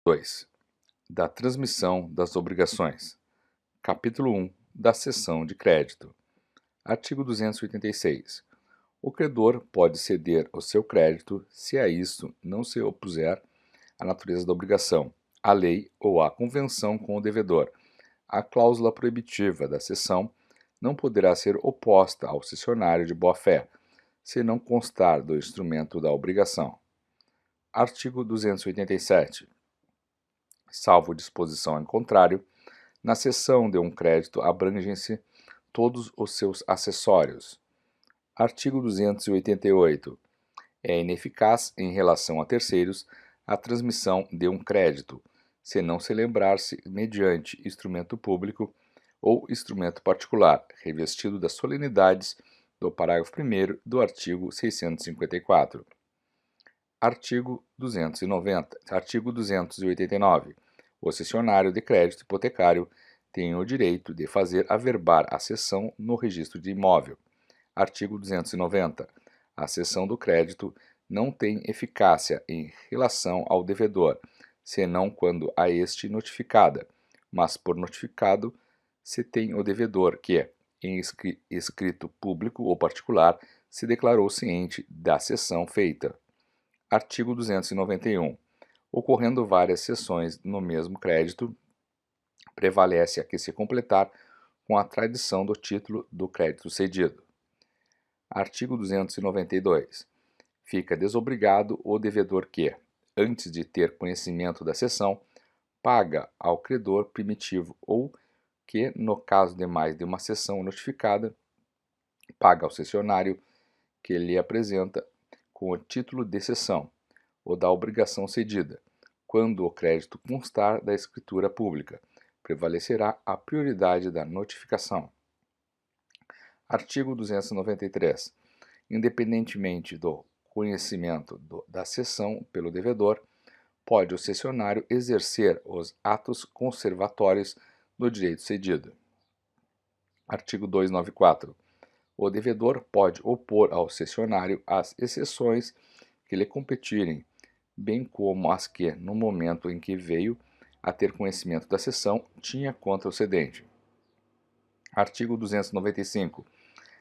2. Da transmissão das obrigações. Capítulo 1. Da cessão de crédito. Artigo 286. O credor pode ceder o seu crédito se a isso não se opuser a natureza da obrigação, a lei ou a convenção com o devedor. A cláusula proibitiva da cessão não poderá ser oposta ao cessionário de boa-fé, se não constar do instrumento da obrigação. Artigo 287. Salvo disposição em contrário, na cessão de um crédito abrangem-se todos os seus acessórios. Artigo 288. É ineficaz em relação a terceiros a transmissão de um crédito, se não celebrar-se mediante instrumento público ou instrumento particular, revestido das solenidades do parágrafo 1º do artigo 654. Artigo 289. O cessionário de crédito hipotecário tem o direito de fazer averbar a cessão no registro de imóvel. Artigo 290. A cessão do crédito não tem eficácia em relação ao devedor, senão quando a este notificada, mas por notificado se tem o devedor que, em escrito público ou particular, se declarou ciente da cessão feita. Artigo 291. Ocorrendo várias cessões no mesmo crédito, prevalece a que se completar com a tradição do título do crédito cedido. Artigo 292. Fica desobrigado o devedor que, antes de ter conhecimento da cessão, paga ao credor primitivo ou que, no caso de mais de uma cessão notificada, paga ao cessionário que lhe apresenta com o título de cessão ou da obrigação cedida, quando o crédito constar da escritura pública, prevalecerá a prioridade da notificação. Artigo 293. Independentemente do conhecimento da cessão pelo devedor, pode o cessionário exercer os atos conservatórios do direito cedido. Artigo 294. O devedor pode opor ao cessionário as exceções que lhe competirem, bem como as que, no momento em que veio a ter conhecimento da cessão, tinha contra o cedente. Artigo 295.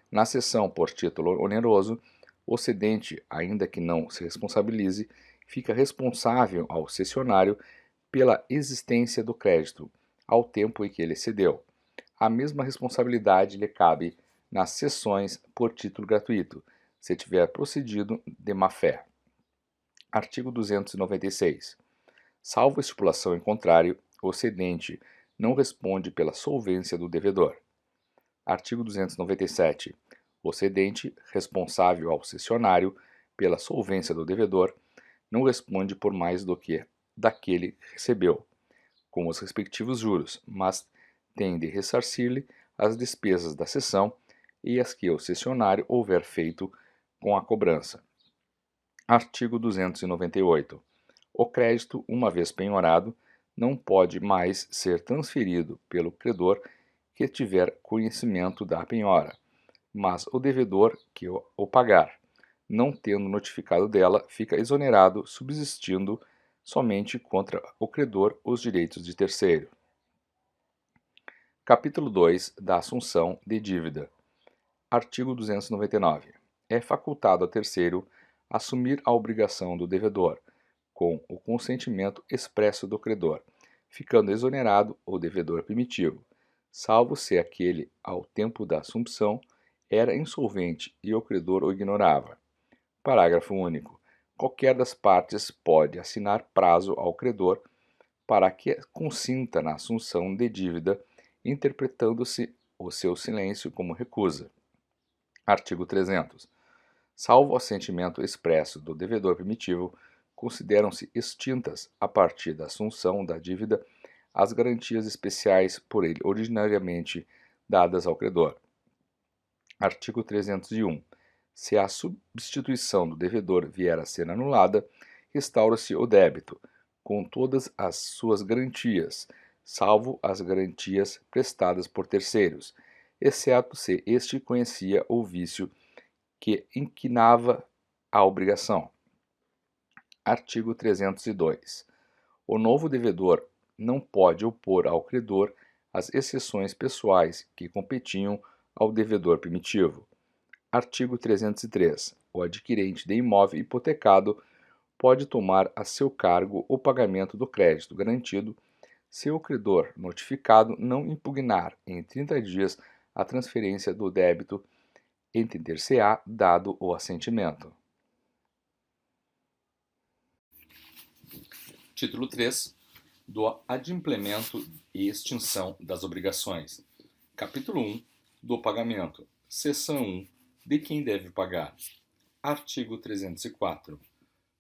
Na cessão por título oneroso, o cedente, ainda que não se responsabilize, fica responsável ao cessionário pela existência do crédito, ao tempo em que ele cedeu. A mesma responsabilidade lhe cabe nas cessões por título gratuito, se tiver procedido de má-fé. Artigo 296. Salvo estipulação em contrário, o cedente não responde pela solvência do devedor. Artigo 297. O cedente, responsável ao cessionário pela solvência do devedor, não responde por mais do que daquele que recebeu, com os respectivos juros, mas tem de ressarcir-lhe as despesas da cessão e as que o cessionário houver feito com a cobrança. Artigo 298. O crédito, uma vez penhorado, não pode mais ser transferido pelo credor que tiver conhecimento da penhora, mas o devedor que o pagar, não tendo notificado dela, fica exonerado, subsistindo somente contra o credor os direitos de terceiro. Capítulo 2. Da assunção de dívida. Artigo 299. É facultado a terceiro assumir a obrigação do devedor, com o consentimento expresso do credor, ficando exonerado o devedor primitivo, salvo se aquele, ao tempo da assumpção, era insolvente e o credor o ignorava. Parágrafo único. Qualquer das partes pode assinar prazo ao credor para que consinta na assunção de dívida, interpretando-se o seu silêncio como recusa. Artigo 300. Salvo assentimento expresso do devedor primitivo, consideram-se extintas, a partir da assunção da dívida, as garantias especiais por ele originariamente dadas ao credor. Artigo 301. Se a substituição do devedor vier a ser anulada, restaura-se o débito, com todas as suas garantias, salvo as garantias prestadas por terceiros, exceto se este conhecia o vício que inquinava a obrigação. Artigo 302. O novo devedor não pode opor ao credor as exceções pessoais que competiam ao devedor primitivo. Artigo 303. O adquirente de imóvel hipotecado pode tomar a seu cargo o pagamento do crédito garantido se o credor notificado não impugnar em 30 dias a transferência do débito, entender-se-á dado o assentimento. Título 3. Do adimplemento e extinção das obrigações. Capítulo 1. Do pagamento. Seção 1. De quem deve pagar. Artigo 304.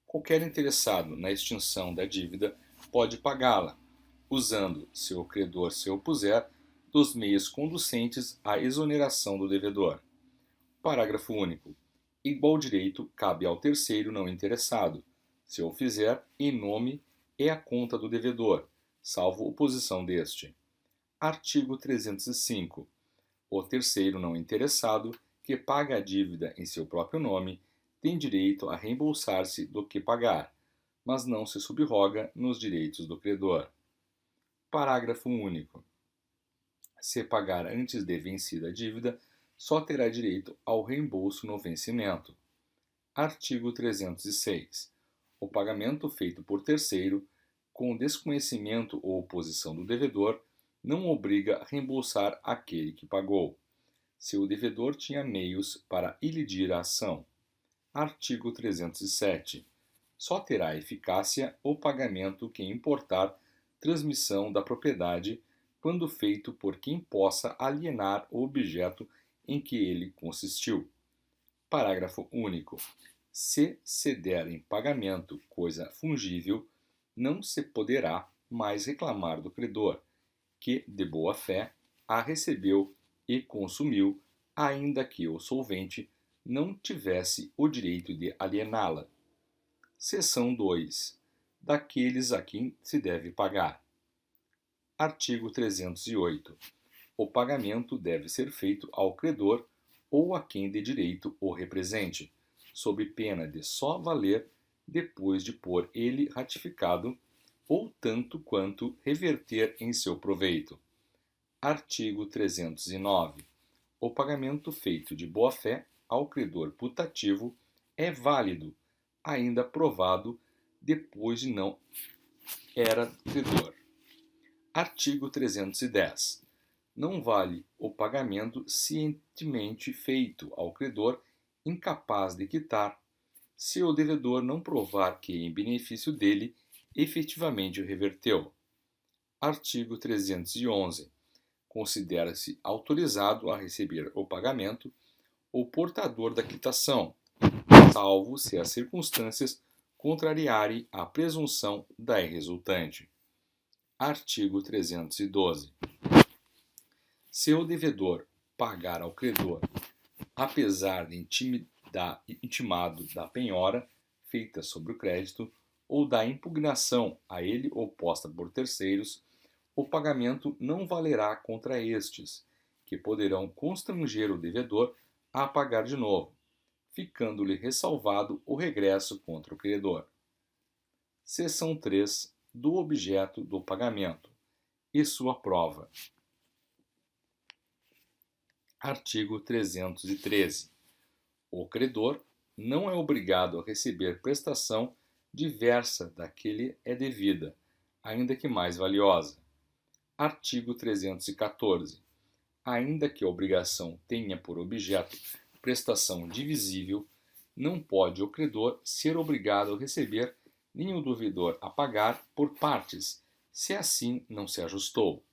Qualquer interessado na extinção da dívida pode pagá-la, usando, se o credor se opuser, dos meios conducentes à exoneração do devedor. Parágrafo único. Igual direito cabe ao terceiro não interessado, se o fizer em nome e à conta do devedor, salvo oposição deste. Artigo 305. O terceiro não interessado, que paga a dívida em seu próprio nome, tem direito a reembolsar-se do que pagar, mas não se subroga nos direitos do credor. Parágrafo único. Se pagar antes de vencida a dívida, só terá direito ao reembolso no vencimento. Artigo 306. O pagamento feito por terceiro, com desconhecimento ou oposição do devedor, não obriga a reembolsar aquele que pagou, se o devedor tinha meios para ilidir a ação. Artigo 307. Só terá eficácia o pagamento que importar transmissão da propriedade quando feito por quem possa alienar o objeto em que ele consistiu. Parágrafo único. Se ceder em pagamento coisa fungível, não se poderá mais reclamar do credor, que, de boa fé, a recebeu e consumiu, ainda que o solvente não tivesse o direito de aliená-la. Seção 2. Daqueles a quem se deve pagar. Artigo 308. O pagamento deve ser feito ao credor ou a quem de direito o represente, sob pena de só valer depois de por ele ratificado, ou tanto quanto reverter em seu proveito. Artigo 309. O pagamento feito de boa-fé ao credor putativo é válido, ainda provado depois de não era credor. Artigo 310. Não vale o pagamento cientemente feito ao credor incapaz de quitar, se o devedor não provar que, em benefício dele, efetivamente o reverteu. Artigo 311. Considera-se autorizado a receber o pagamento o portador da quitação, salvo se as circunstâncias contrariarem a presunção daí resultante. Artigo 312. Se o devedor pagar ao credor, apesar de intimado da penhora feita sobre o crédito ou da impugnação a ele oposta por terceiros, o pagamento não valerá contra estes, que poderão constranger o devedor a pagar de novo, ficando-lhe ressalvado o regresso contra o credor. Seção 3. Do objeto do pagamento e sua prova. Artigo 313. O credor não é obrigado a receber prestação diversa da que lhe é devida, ainda que mais valiosa. Artigo 314. Ainda que a obrigação tenha por objeto prestação divisível, não pode o credor ser obrigado a receber nem o devedor a pagar por partes, se assim não se ajustou.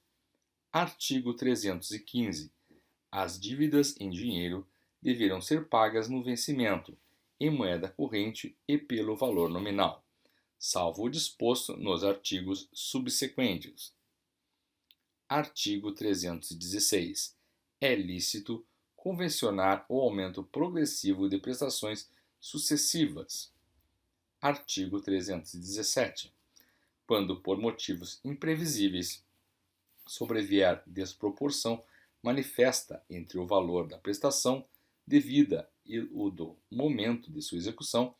Artigo 315. As dívidas em dinheiro deverão ser pagas no vencimento, em moeda corrente e pelo valor nominal, salvo o disposto nos artigos subsequentes. Artigo 316. É lícito convencionar o aumento progressivo de prestações sucessivas. Artigo 317. Quando por motivos imprevisíveis sobrevier desproporção manifesta entre o valor da prestação devida e o do momento de sua execução,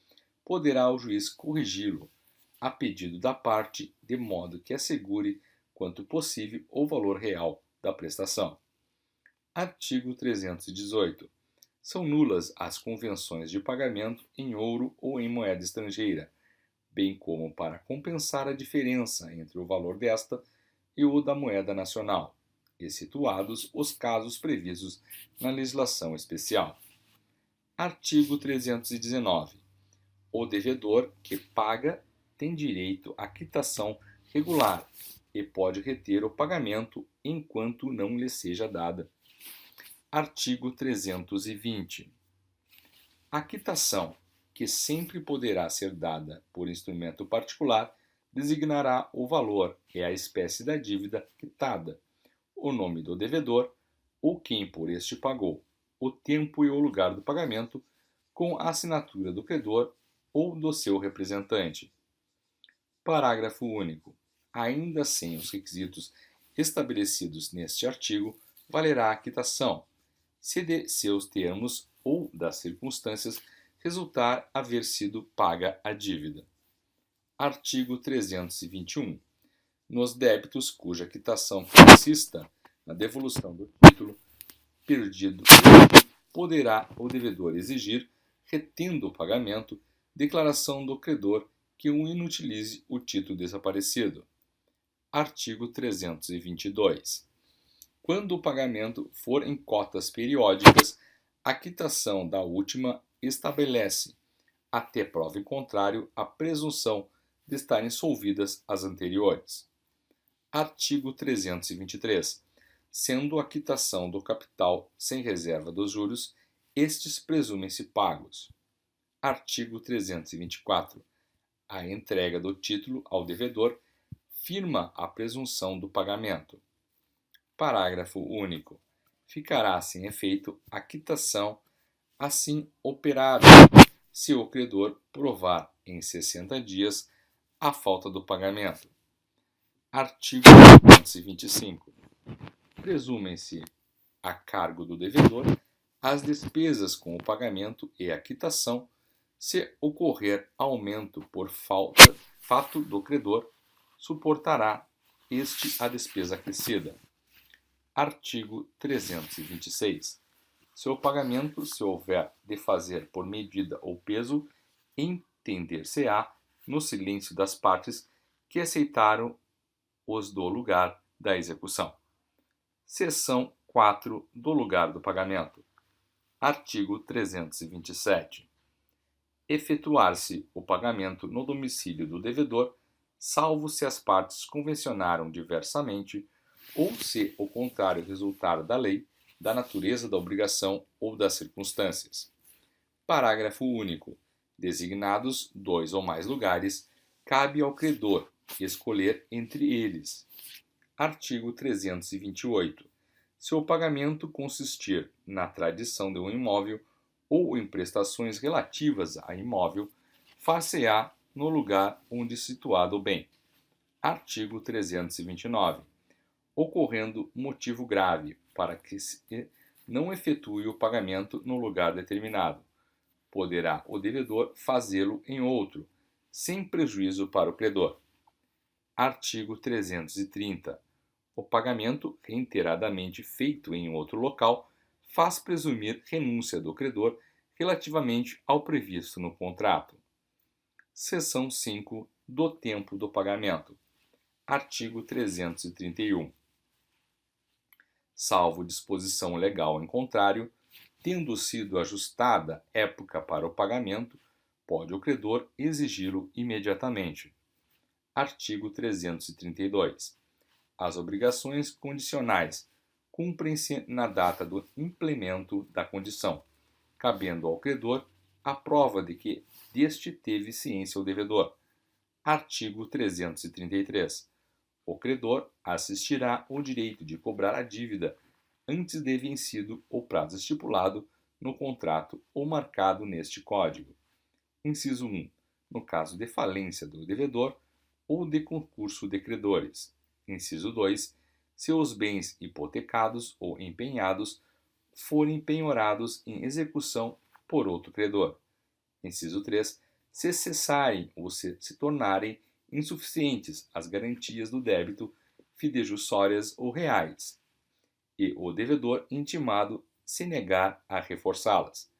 poderá o juiz corrigi-lo, a pedido da parte, de modo que assegure, quanto possível, o valor real da prestação. Artigo 318. São nulas as convenções de pagamento em ouro ou em moeda estrangeira, bem como para compensar a diferença entre o valor desta e o da moeda nacional, excetuados os casos previstos na legislação especial. Artigo 319. O devedor que paga tem direito à quitação regular e pode reter o pagamento enquanto não lhe seja dada. Artigo 320. A quitação, que sempre poderá ser dada por instrumento particular, designará o valor e a espécie da dívida quitada, o nome do devedor ou quem por este pagou, o tempo e o lugar do pagamento, com a assinatura do credor ou do seu representante. Parágrafo único. Ainda sem os requisitos estabelecidos neste artigo, valerá a quitação, se de seus termos ou das circunstâncias resultar haver sido paga a dívida. Artigo 321. Nos débitos cuja quitação consista na devolução do título perdido, poderá o devedor exigir, retendo o pagamento, declaração do credor que o inutilize o título desaparecido. Artigo 322. Quando o pagamento for em cotas periódicas, a quitação da última estabelece, até prova em contrário, a presunção de estarem solvidas as anteriores. Artigo 323. Sendo a quitação do capital sem reserva dos juros, estes presumem-se pagos. Artigo 324. A entrega do título ao devedor firma a presunção do pagamento. Parágrafo único. Ficará sem efeito a quitação assim operada, se o credor provar em 60 dias a falta do pagamento. Artigo 325. Presumem-se a cargo do devedor as despesas com o pagamento e a quitação, se ocorrer aumento por fato do credor, suportará este a despesa acrescida. Artigo 326. Se o pagamento se houver de fazer por medida ou peso, entender-se-á no silêncio das partes que aceitaram os do lugar da execução. Seção 4 do lugar do pagamento. Artigo 327. Efetuar-se o pagamento no domicílio do devedor, salvo se as partes convencionaram diversamente ou se o contrário resultar da lei, da natureza da obrigação ou das circunstâncias. Parágrafo único. Designados 2 ou mais lugares, cabe ao credor escolher entre eles. Artigo 328. Se o pagamento consistir na tradição de um imóvel ou em prestações relativas a imóvel, far-se-á no lugar onde situado o bem. Artigo 329. Ocorrendo motivo grave para que se não efetue o pagamento no lugar determinado, poderá o devedor fazê-lo em outro, sem prejuízo para o credor. Artigo 330. O pagamento reiteradamente feito em outro local faz presumir renúncia do credor relativamente ao previsto no contrato. Seção 5 do tempo do pagamento. Artigo 331. Salvo disposição legal em contrário, tendo sido ajustada época para o pagamento, pode o credor exigi-lo imediatamente. Artigo 332. As obrigações condicionais cumprem-se na data do implemento da condição, cabendo ao credor a prova de que deste teve ciência o devedor. Artigo 333. O credor assistirá o direito de cobrar a dívida antes de vencido o prazo estipulado no contrato ou marcado neste Código. Inciso 1. No caso de falência do devedor ou de concurso de credores. Inciso 2. Se os bens hipotecados ou empenhados forem penhorados em execução por outro credor. Inciso 3. Se cessarem ou se tornarem insuficientes as garantias do débito fidejussórias ou reais, e o devedor intimado se negar a reforçá-las.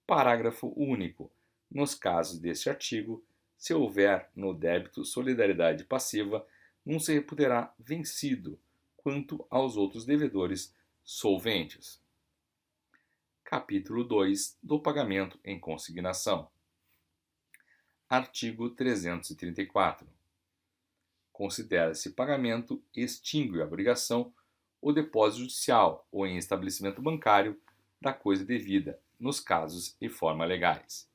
Parágrafo único. Nos casos deste artigo, se houver no débito solidariedade passiva, não se reputará vencido quanto aos outros devedores solventes. Capítulo 2 do pagamento em consignação. Artigo 334. Considera-se pagamento extingue a obrigação o depósito judicial ou em estabelecimento bancário da coisa devida, nos casos e forma legais.